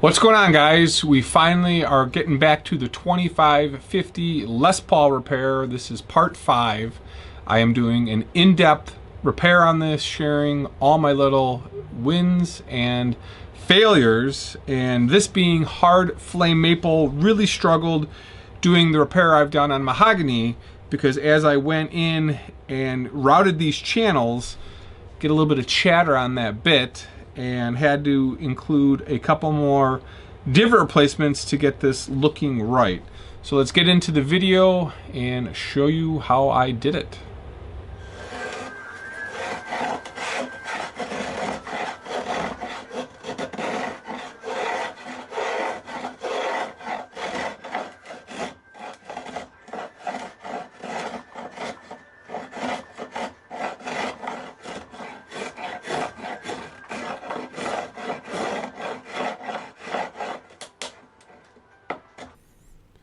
What's going on, guys? We finally are getting back to the 2550 Les Paul repair. This is part 5. I am doing an in-depth repair on this, sharing all my little wins and failures. And this being hard flame maple, really struggled doing the repair I've done on mahogany, because as I went in and routed these channels, get a little bit of chatter on that bit, and had to include a couple more divot replacements to get this looking right. So let's get into the video and show you how I did it.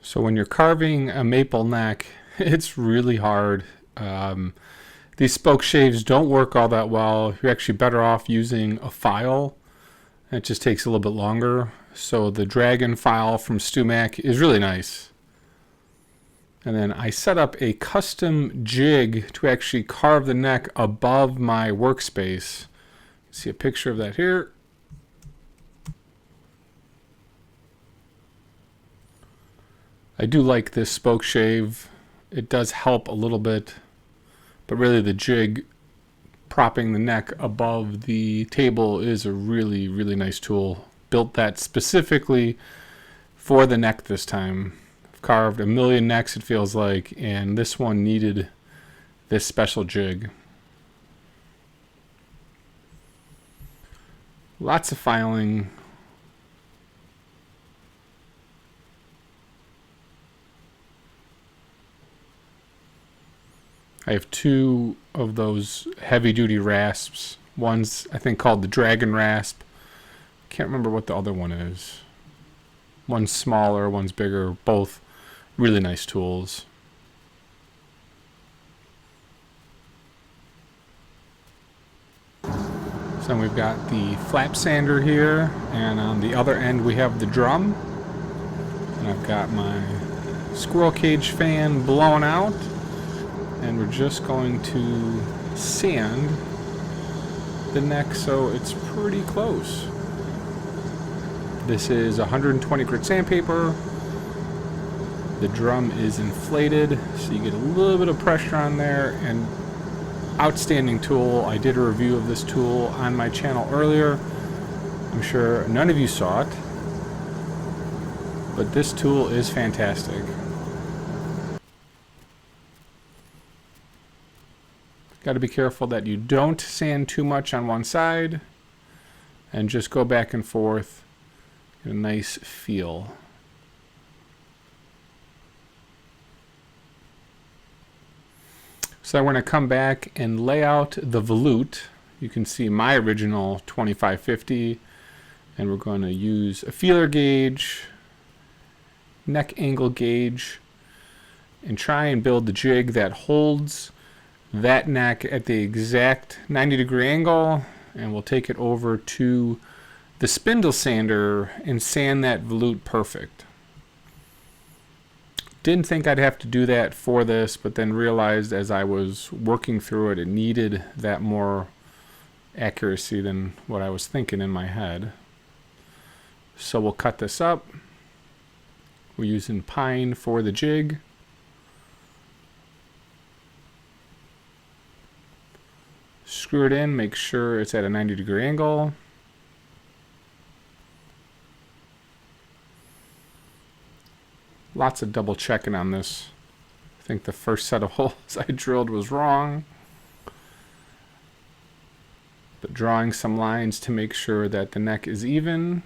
So when you're carving a maple neck, it's really hard. These spoke shaves don't work all that well. You're actually better off using a file. It just takes a little bit longer. So the Dragon file from StewMac is really nice. And then I set up a custom jig to actually carve the neck above my workspace. See a picture of that here. I do like this spoke shave. It does help a little bit, but really the jig propping the neck above the table is a really, really nice tool. Built that specifically for the neck this time. I've carved a million necks, it feels like, and this one needed this special jig. Lots of filing. I have two of those heavy-duty rasps. One's, I think, called the Dragon rasp. Can't remember what the other one is. One's smaller, one's bigger. Both really nice tools. So then we've got the flap sander here, and on the other end we have the drum. And I've got my squirrel cage fan blowing out. And we're just going to sand the neck so it's pretty close. This is 120 grit sandpaper. The drum is inflated, so you get a little bit of pressure on there. And outstanding tool. I did a review of this tool on my channel earlier. I'm sure none of you saw it, but this tool is fantastic. Got to be careful that you don't sand too much on one side, and just go back and forth. Get a nice feel. So I want to come back and lay out the volute. You can see my original 2550, and we're going to use a feeler gauge, neck angle gauge, and try and build the jig that holds that neck at the exact 90-degree angle, and we'll take it over to the spindle sander and sand that volute perfect. Didn't think I'd have to do that for this, but then realized as I was working through it, it needed that more accuracy than what I was thinking in my head. So we'll cut this up. We're using pine for the jig. Screw it in, make sure it's at a 90-degree angle. Lots of double checking on this. I think the first set of holes I drilled was wrong. But drawing some lines to make sure that the neck is even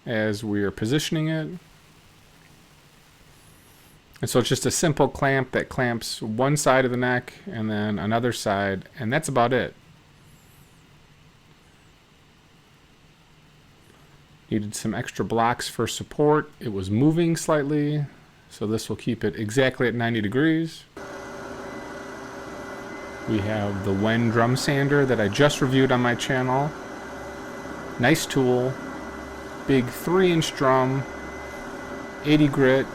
as we are positioning it. And so it's just a simple clamp that clamps one side of the neck and then another side, and that's about it. Needed some extra blocks for support. It was moving slightly, so this will keep it exactly at 90 degrees. We have the Wen drum sander that I just reviewed on my channel. Nice tool. big 3-inch drum, 80 grit.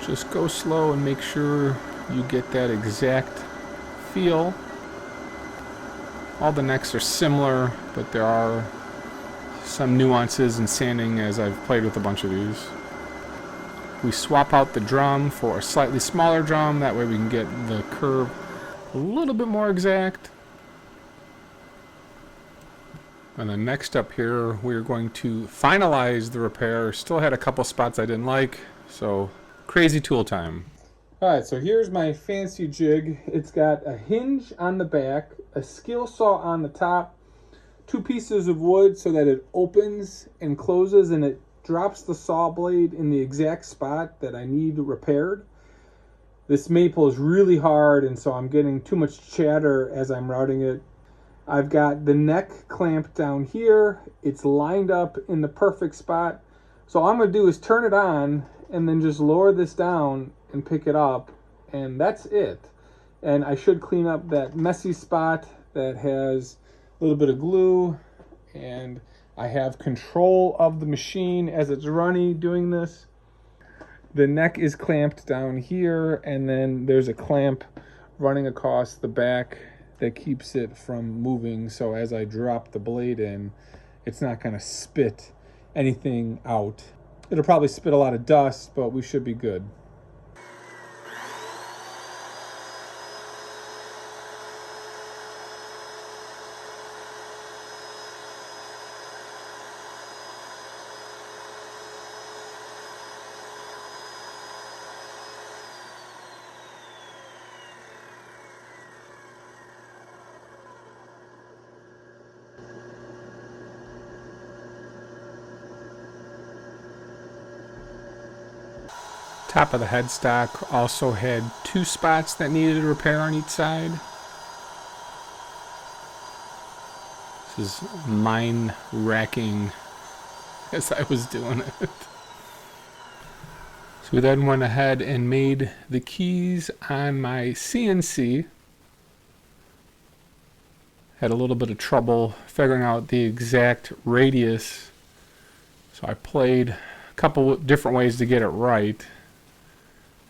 Just go slow and make sure you get that exact feel. All the necks are similar, but there are some nuances in sanding as I've played with a bunch of these. We swap out the drum for a slightly smaller drum, that way we can get the curve a little bit more exact. And then next up here, we're going to finalize the repair. Still had a couple spots I didn't like, so crazy tool time. Alright, so here's my fancy jig. It's got a hinge on the back, a skill saw on the top, 2 pieces of wood so that it opens and closes and it drops the saw blade in the exact spot that I need repaired. This maple is really hard, and so I'm getting too much chatter as I'm routing it. I've got the neck clamped down here. It's lined up in the perfect spot. So all I'm going to do is turn it on and then just lower this down and pick it up, and that's it. And I should clean up that messy spot that has a little bit of glue, and I have control of the machine as it's running doing this. The neck is clamped down here, and then there's a clamp running across the back that keeps it from moving, so as I drop the blade in, it's not going to spit anything out. It'll probably spit a lot of dust, but we should be good. Top of the headstock also had 2 spots that needed repair on each side. This is mind-racking as I was doing it. So we then went ahead and made the keys on my CNC. Had a little bit of trouble figuring out the exact radius, so I played a couple different ways to get it right.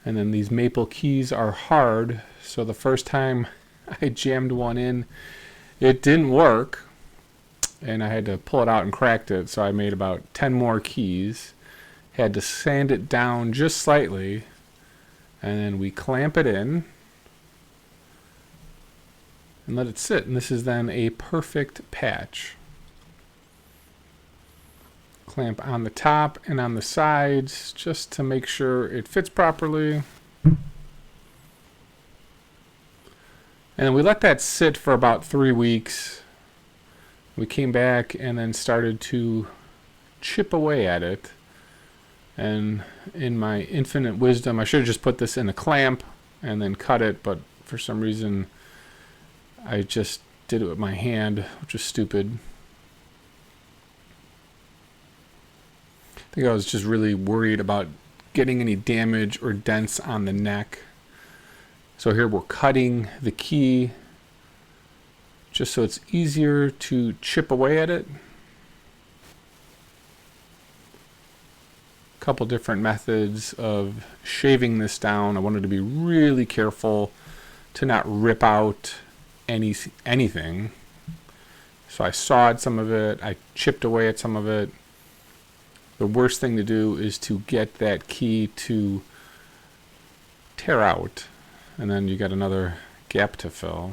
And then these maple keys are hard, so the first time I jammed one in, it didn't work, and I had to pull it out and cracked it, so I made about 10 more keys. Had to sand it down just slightly, and then we clamp it in and let it sit, and this is then a perfect patch. Clamp on the top and on the sides just to make sure it fits properly. And we let that sit for about 3 weeks. We came back and then started to chip away at it. And in my infinite wisdom, I should have just put this in a clamp and then cut it, but for some reason I just did it with my hand, which is stupid. I think I was just really worried about getting any damage or dents on the neck. So here we're cutting the key just so it's easier to chip away at it. A couple different methods of shaving this down. I wanted to be really careful to not rip out anything. So I sawed some of it, I chipped away at some of it. The worst thing to do is to get that key to tear out, and then you got another gap to fill.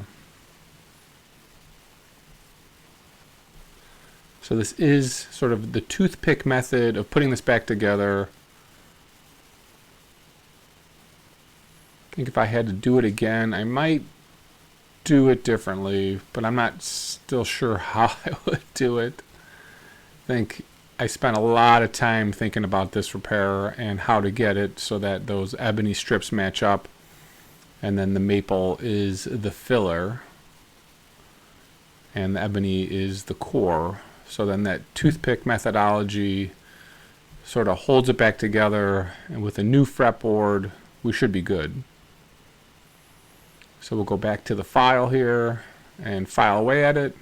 So this is sort of the toothpick method of putting this back together. I think if I had to do it again, I might do it differently, but I'm not still sure how I would do it. I think I spent a lot of time thinking about this repair and how to get it so that those ebony strips match up, and then the maple is the filler and the ebony is the core. So then that toothpick methodology sort of holds it back together, and with a new fretboard we should be good. So we'll go back to the file here and file away at it,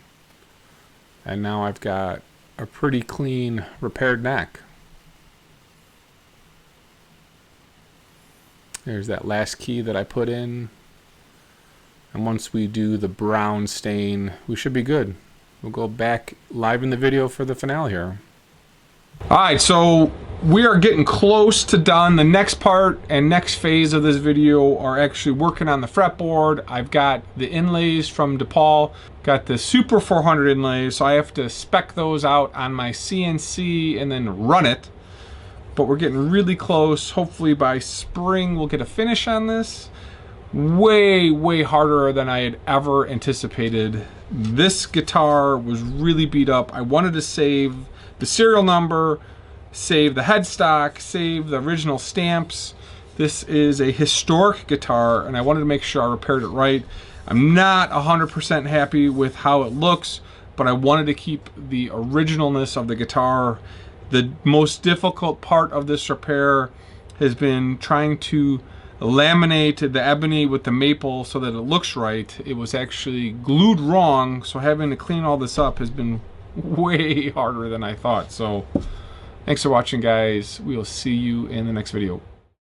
and now I've got a pretty clean repaired neck. There's that last key that I put in. And once we do the brown stain, we should be good. We'll go back live in the video for the finale here. All right, so we are getting close to done. The next part and next phase of this video are actually working on the fretboard. I've got the inlays from DePaul, got the Super 400 inlays, so I have to spec those out on my CNC and then run it. But we're getting really close. Hopefully by spring we'll get a finish on this. Way harder than I had ever anticipated. This guitar was really beat up. I wanted to save the serial number, save the headstock, save the original stamps. This is a historic guitar and I wanted to make sure I repaired it right. I'm not 100% happy with how it looks, but I wanted to keep the originalness of the guitar. The most difficult part of this repair has been trying to laminate the ebony with the maple so that it looks right. It was actually glued wrong, so having to clean all this up has been way harder than I thought. So thanks for watching, guys. We will see you in the next video.